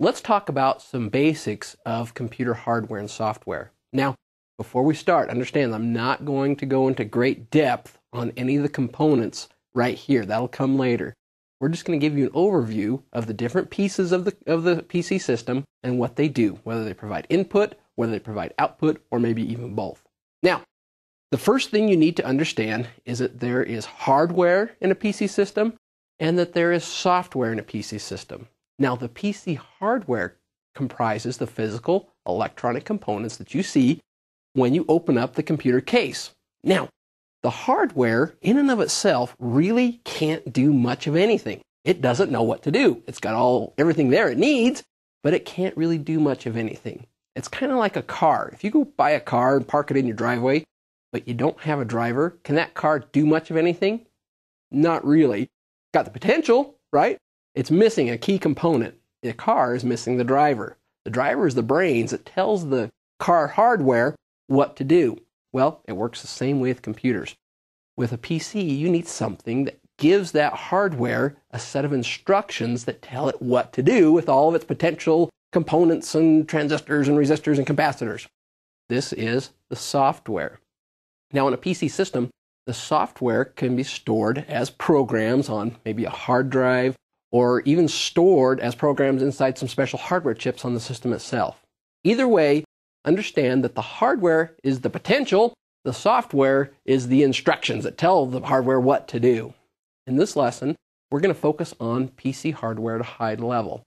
let's talk about some basics of computer hardware and software. Now, before we start, understand I'm not going to go into great depth on any of the components right here. That'll come later. We're just going to give you an overview of the different pieces of the PC system and what they do, whether they provide input, whether they provide output, or maybe even both. Now, the first thing you need to understand is that there is hardware in a PC system and that there is software in a PC system. Now, the PC hardware comprises the physical electronic components that you see when you open up the computer case. Now, the hardware in and of itself really can't do much of anything. It doesn't know what to do. It's got everything there it needs, but it can't really do much of anything. It's kind of like a car. If you go buy a car and park it in your driveway, but you don't have a driver, can that car do much of anything? Not really. Got the potential, right? It's missing a key component. The car is missing the driver. The driver is the brains that tells the car hardware what to do. Well, it works the same way with computers. With a PC, you need something that gives that hardware a set of instructions that tell it what to do with all of its potential components and transistors and resistors and capacitors. This is the software. Now, in a PC system, the software can be stored as programs on maybe a hard drive or even stored as programs inside some special hardware chips on the system itself. Either way, understand that the hardware is the potential, the software is the instructions that tell the hardware what to do. In this lesson, we're going to focus on PC hardware at a high level.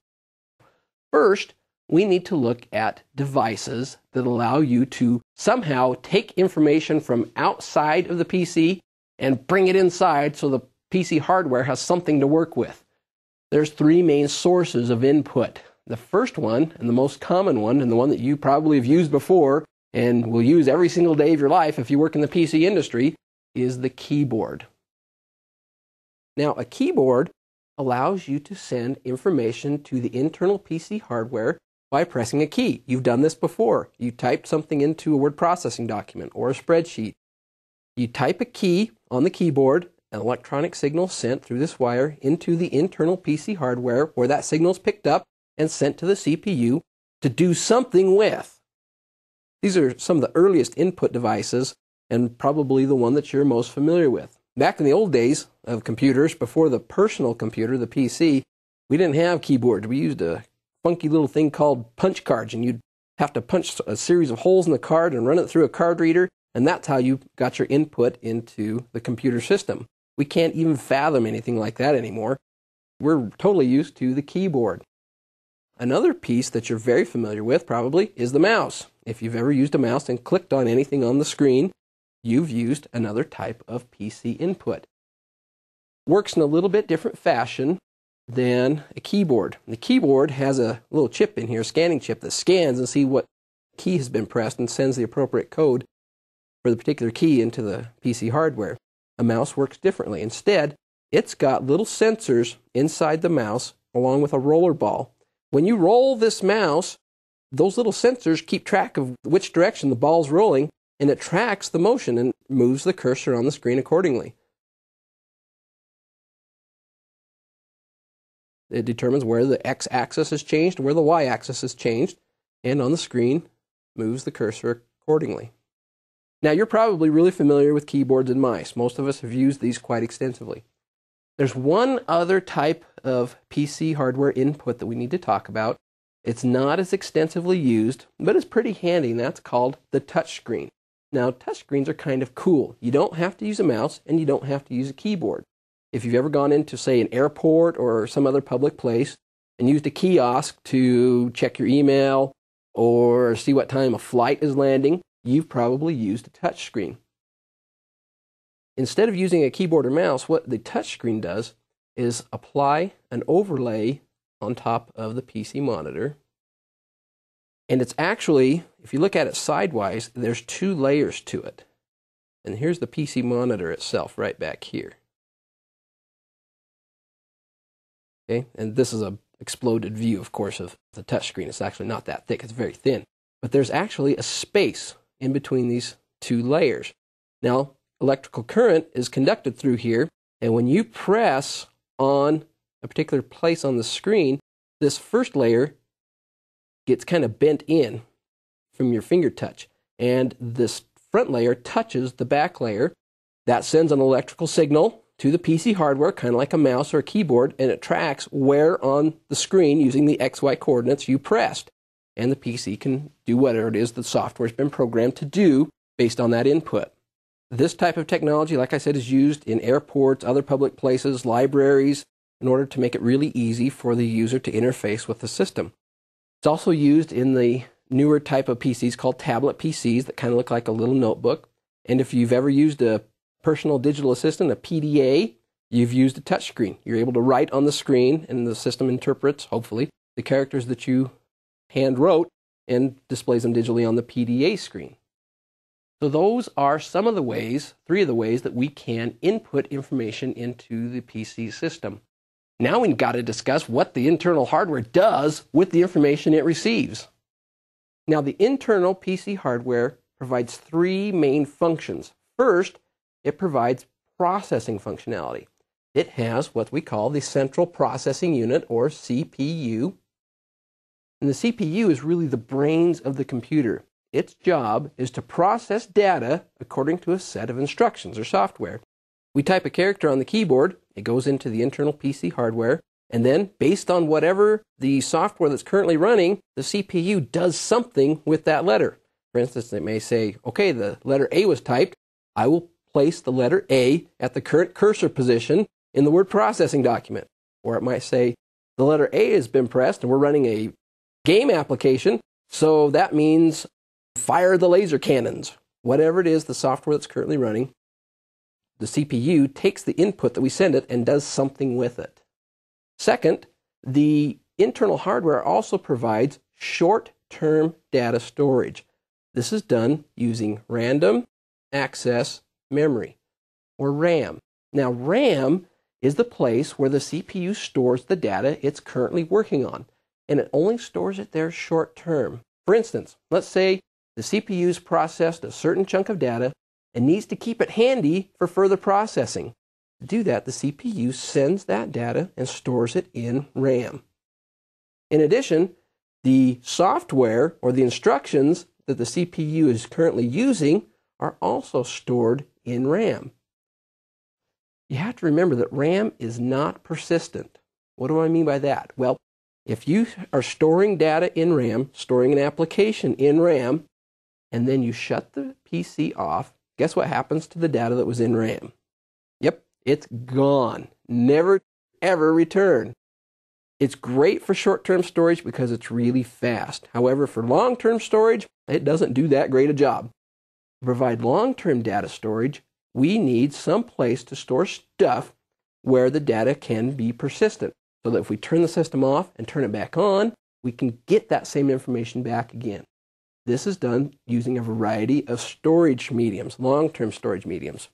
First, we need to look at devices that allow you to somehow take information from outside of the PC and bring it inside so the PC hardware has something to work with. There's three main sources of input. The first one, and the most common one, and the one that you probably have used before and will use every single day of your life if you work in the PC industry, is the keyboard. Now, a keyboard allows you to send information to the internal PC hardware by pressing a key. You've done this before. You typed something into a word processing document or a spreadsheet. You type a key on the keyboard, an electronic signal sent through this wire into the internal PC hardware where that signal is picked up and sent to the CPU to do something with. These are some of the earliest input devices and probably the one that you're most familiar with. Back in the old days of computers, before the personal computer, the PC, we didn't have keyboards. We used a funky little thing called punch cards, and you'd have to punch a series of holes in the card and run it through a card reader, and that's how you got your input into the computer system. We can't even fathom anything like that anymore. We're totally used to the keyboard. Another piece that you're very familiar with probably is the mouse. If you've ever used a mouse and clicked on anything on the screen, you've used another type of PC input. Works in a little bit different fashion than a keyboard. The keyboard has a little chip in here, a scanning chip, that scans and see what key has been pressed and sends the appropriate code for the particular key into the PC hardware. A mouse works differently. Instead, it's got little sensors inside the mouse along with a roller ball. When you roll this mouse, those little sensors keep track of which direction the ball's rolling, and it tracks the motion and moves the cursor on the screen accordingly. It determines where the x-axis has changed, where the y-axis has changed, and on the screen moves the cursor accordingly. Now, you're probably really familiar with keyboards and mice. Most of us have used these quite extensively. There's one other type of PC hardware input that we need to talk about. It's not as extensively used, but it's pretty handy, and that's called the touchscreen. Now, touchscreens are kind of cool. You don't have to use a mouse, and you don't have to use a keyboard. If you've ever gone into, say, an airport or some other public place and used a kiosk to check your email or see what time a flight is landing, you've probably used a touchscreen. Instead of using a keyboard or mouse, what the touchscreen does is apply an overlay on top of the PC monitor. And it's actually, if you look at it sidewise, there's two layers to it. And here's the PC monitor itself right back here. Okay, and this is an exploded view, of course, of the touchscreen. It's actually not that thick. It's very thin. But there's actually a space in between these two layers. Now, electrical current is conducted through here, and when you press on a particular place on the screen, this first layer gets kind of bent in from your finger touch. And this front layer touches the back layer. That sends an electrical signal to the PC hardware, kind of like a mouse or a keyboard, and it tracks where on the screen using the XY coordinates you pressed. And the PC can do whatever it is the software's been programmed to do based on that input. This type of technology, like I said, is used in airports, other public places, libraries, in order to make it really easy for the user to interface with the system. It's also used in the newer type of PCs called tablet PCs that kind of look like a little notebook. And if you've ever used a personal digital assistant, a PDA, you've used a touch screen. You're able to write on the screen, and the system interprets, hopefully, the characters that you hand wrote and displays them digitally on the PDA screen. So those are some of the ways, 3 of the ways that we can input information into the PC system. Now we've got to discuss what the internal hardware does with the information it receives. Now the internal PC hardware provides 3 main functions. First, it provides processing functionality. It has what we call the Central Processing Unit, or CPU. And the CPU is really the brains of the computer. Its job is to process data according to a set of instructions or software. We type a character on the keyboard, it goes into the internal PC hardware, and then, based on whatever the software that's currently running, the CPU does something with that letter. For instance, it may say, okay, the letter A was typed, I will place the letter A at the current cursor position in the word processing document. Or it might say, the letter A has been pressed and we're running a game application, so that means fire the laser cannons. Whatever it is, the software that's currently running, the CPU takes the input that we send it and does something with it. Second, the internal hardware also provides short-term data storage. This is done using random access memory, or RAM. Now, RAM is the place where the CPU stores the data it's currently working on, and it only stores it there short term. For instance, let's say the CPU's processed a certain chunk of data and needs to keep it handy for further processing. To do that, the CPU sends that data and stores it in RAM. In addition, the software or the instructions that the CPU is currently using are also stored in RAM. You have to remember that RAM is not persistent. What do I mean by that? Well, if you are storing data in RAM, storing an application in RAM, and then you shut the PC off, guess what happens to the data that was in RAM? Yep, it's gone. Never, ever return. It's great for short-term storage because it's really fast. However, for long-term storage, it doesn't do that great a job. To provide long-term data storage, we need some place to store stuff where the data can be persistent, so that if we turn the system off and turn it back on, we can get that same information back again. This is done using a variety of storage mediums, long-term storage mediums.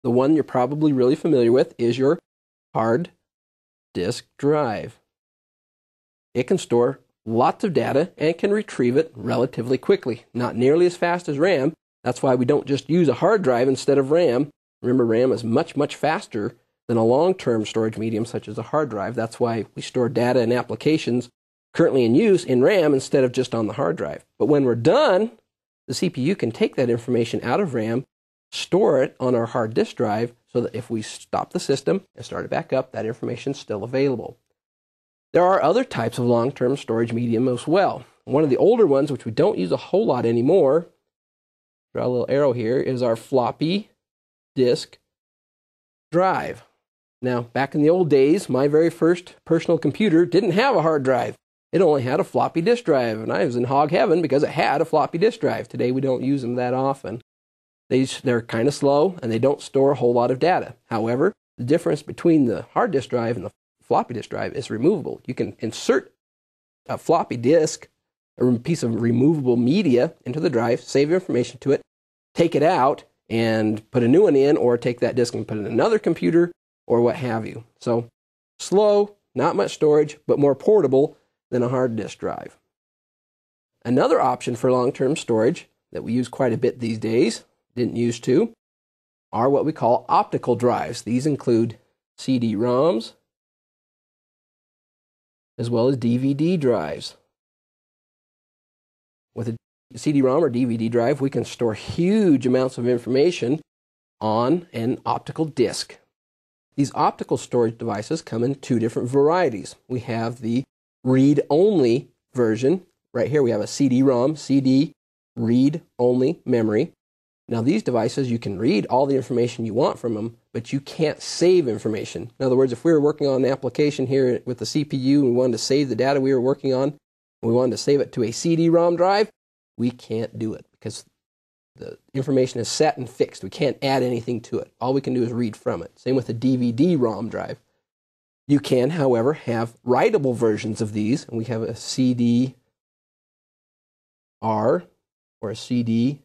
The one you're probably really familiar with is your hard disk drive. It can store lots of data and can retrieve it relatively quickly. Not nearly as fast as RAM. That's why we don't just use a hard drive instead of RAM. Remember, RAM is much, much faster than a long-term storage medium such as a hard drive. That's why we store data and applications currently in use in RAM instead of just on the hard drive. But when we're done, the CPU can take that information out of RAM, store it on our hard disk drive, so that if we stop the system and start it back up, that information is still available. There are other types of long-term storage medium as well. One of the older ones, which we don't use a whole lot anymore, draw a little arrow here, is our floppy disk drive. Now, back in the old days, my very first personal computer didn't have a hard drive. It only had a floppy disk drive, and I was in hog heaven because it had a floppy disk drive. Today, we don't use them that often. They're kind of slow, and they don't store a whole lot of data. However, the difference between the hard disk drive and the floppy disk drive is removable. You can insert a floppy disk, a piece of removable media, into the drive, save information to it, take it out, and put a new one in, or take that disk and put it in another computer, or what have you. So, slow, not much storage, but more portable than a hard disk drive. Another option for long-term storage that we use quite a bit these days, didn't used to, are what we call optical drives. These include CD-ROMs, as well as DVD drives. With a CD-ROM or DVD drive, we can store huge amounts of information on an optical disc. These optical storage devices come in two different varieties. We have the read-only version. Right here we have a CD-ROM, CD, read-only memory. Now these devices, you can read all the information you want from them, but you can't save information. In other words, if we were working on an application here with the CPU and we wanted to save the data we were working on, we wanted to save it to a CD-ROM drive, we can't do it because the information is set and fixed. We can't add anything to it. All we can do is read from it. Same with a DVD-ROM drive. You can, however, have writable versions of these, and we have a CD-R or a CD-RW.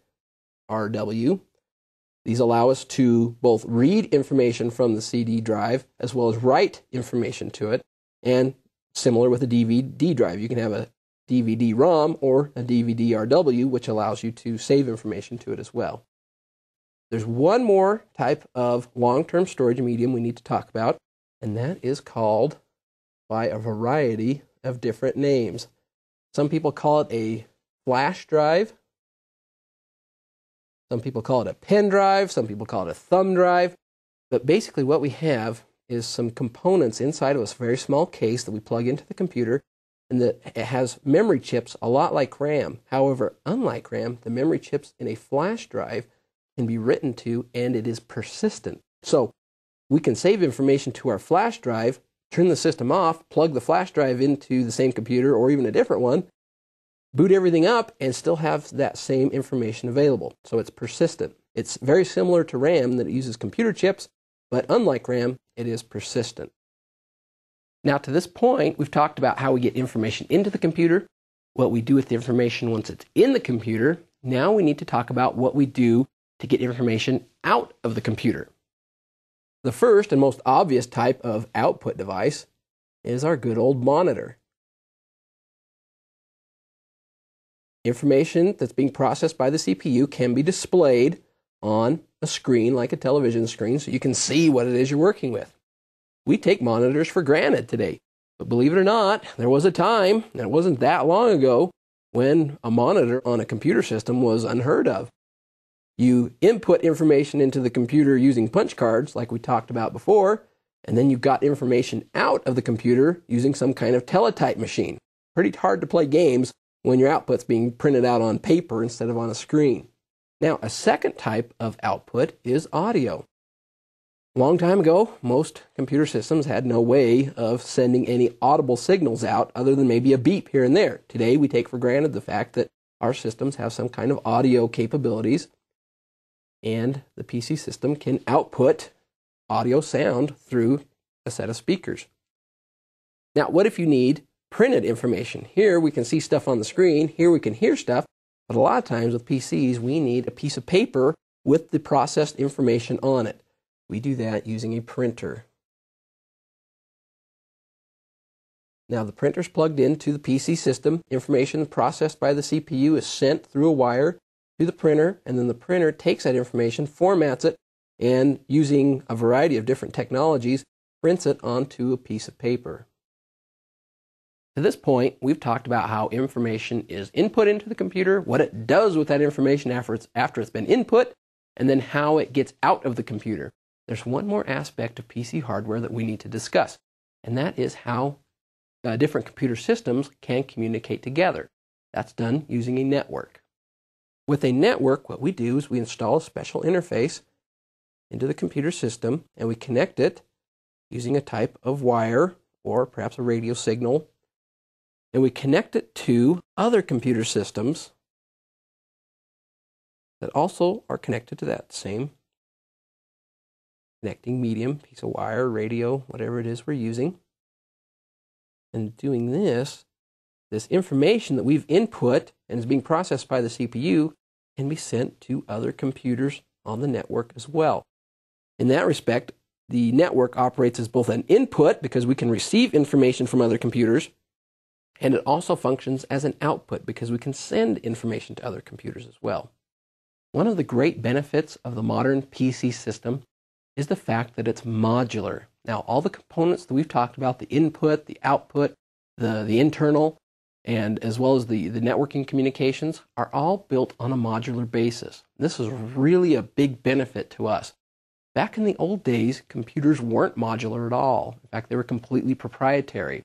These allow us to both read information from the CD drive as well as write information to it, and similar with a DVD drive. You can have a DVD-ROM or a DVD-RW, which allows you to save information to it as well. There's one more type of long-term storage medium we need to talk about, and that is called by a variety of different names. Some people call it a flash drive. Some people call it a pen drive. Some people call it a thumb drive. But basically what we have is some components inside of a very small case that we plug into the computer, and that it has memory chips a lot like RAM. However, unlike RAM, the memory chips in a flash drive can be written to, and it is persistent. So we can save information to our flash drive, turn the system off, plug the flash drive into the same computer or even a different one, boot everything up, and still have that same information available. So it's persistent. It's very similar to RAM, that it uses computer chips, but unlike RAM, it is persistent. Now, to this point, we've talked about how we get information into the computer, what we do with the information once it's in the computer. Now we need to talk about what we do to get information out of the computer. The first and most obvious type of output device is our good old monitor. Information that's being processed by the CPU can be displayed on a screen like a television screen so you can see what it is you're working with. We take monitors for granted today, but believe it or not, there was a time, and it wasn't that long ago, when a monitor on a computer system was unheard of. You input information into the computer using punch cards, like we talked about before, and then you got information out of the computer using some kind of teletype machine. Pretty hard to play games when your output's being printed out on paper instead of on a screen. Now, a second type of output is audio. A long time ago, most computer systems had no way of sending any audible signals out other than maybe a beep here and there. Today, we take for granted the fact that our systems have some kind of audio capabilities, and the PC system can output audio sound through a set of speakers. Now, what if you need printed information? Here we can see stuff on the screen, here we can hear stuff, but a lot of times with PCs we need a piece of paper with the processed information on it. We do that using a printer. Now the printer's plugged into the PC system. Information processed by the CPU is sent through a wire to the printer, and then the printer takes that information, formats it, and using a variety of different technologies, prints it onto a piece of paper. To this point, we've talked about how information is input into the computer, what it does with that information after it's been input, and then how it gets out of the computer. There's one more aspect of PC hardware that we need to discuss, and that is how different computer systems can communicate together. That's done using a network. With a network, what we do is we install a special interface into the computer system, and we connect it using a type of wire or perhaps a radio signal, and we connect it to other computer systems that also are connected to that same connecting medium, piece of wire, radio, whatever it is we're using. And doing this information that we've input and is being processed by the CPU can be sent to other computers on the network as well. In that respect, the network operates as both an input, because we can receive information from other computers, and it also functions as an output because we can send information to other computers as well. One of the great benefits of the modern PC system is the fact that it's modular. Now, all the components that we've talked about, the input, the output, the internal, and as well as the networking communications are all built on a modular basis. This is really a big benefit to us. Back in the old days, computers weren't modular at all. In fact, they were completely proprietary.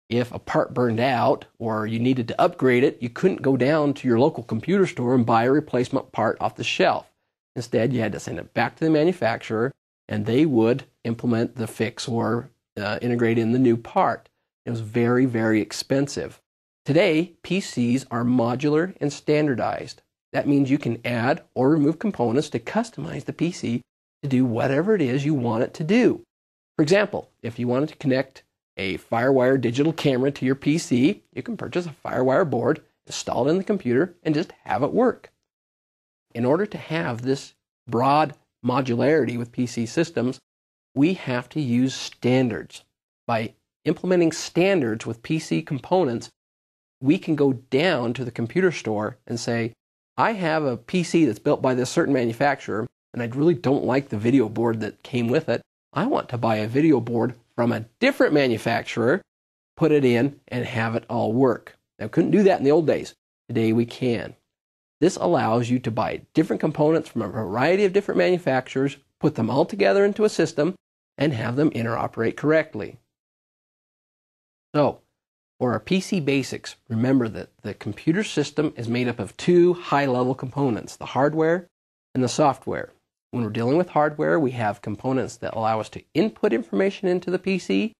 If a part burned out or you needed to upgrade it, you couldn't go down to your local computer store and buy a replacement part off the shelf. Instead, you had to send it back to the manufacturer, and they would implement the fix or integrate in the new part. It was very, very expensive. Today, PCs are modular and standardized. That means you can add or remove components to customize the PC to do whatever it is you want it to do. For example, if you wanted to connect a FireWire digital camera to your PC, you can purchase a FireWire board, install it in the computer, and just have it work. In order to have this broad modularity with PC systems, we have to use standards. By implementing standards with PC components, we can go down to the computer store and say, I have a PC that's built by this certain manufacturer, and I really don't like the video board that came with it. I want to buy a video board from a different manufacturer, put it in, and have it all work. Now, couldn't do that in the old days. Today we can. This allows you to buy different components from a variety of different manufacturers, put them all together into a system, and have them interoperate correctly. So, for our PC basics, remember that the computer system is made up of two high-level components, the hardware and the software. When we're dealing with hardware, we have components that allow us to input information into the PC.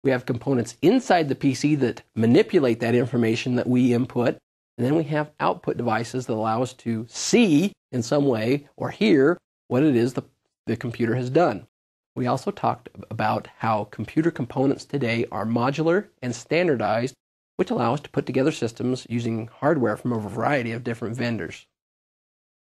We have components inside the PC that manipulate that information that we input. And then we have output devices that allow us to see in some way or hear what it is the computer has done. We also talked about how computer components today are modular and standardized, which allow us to put together systems using hardware from a variety of different vendors.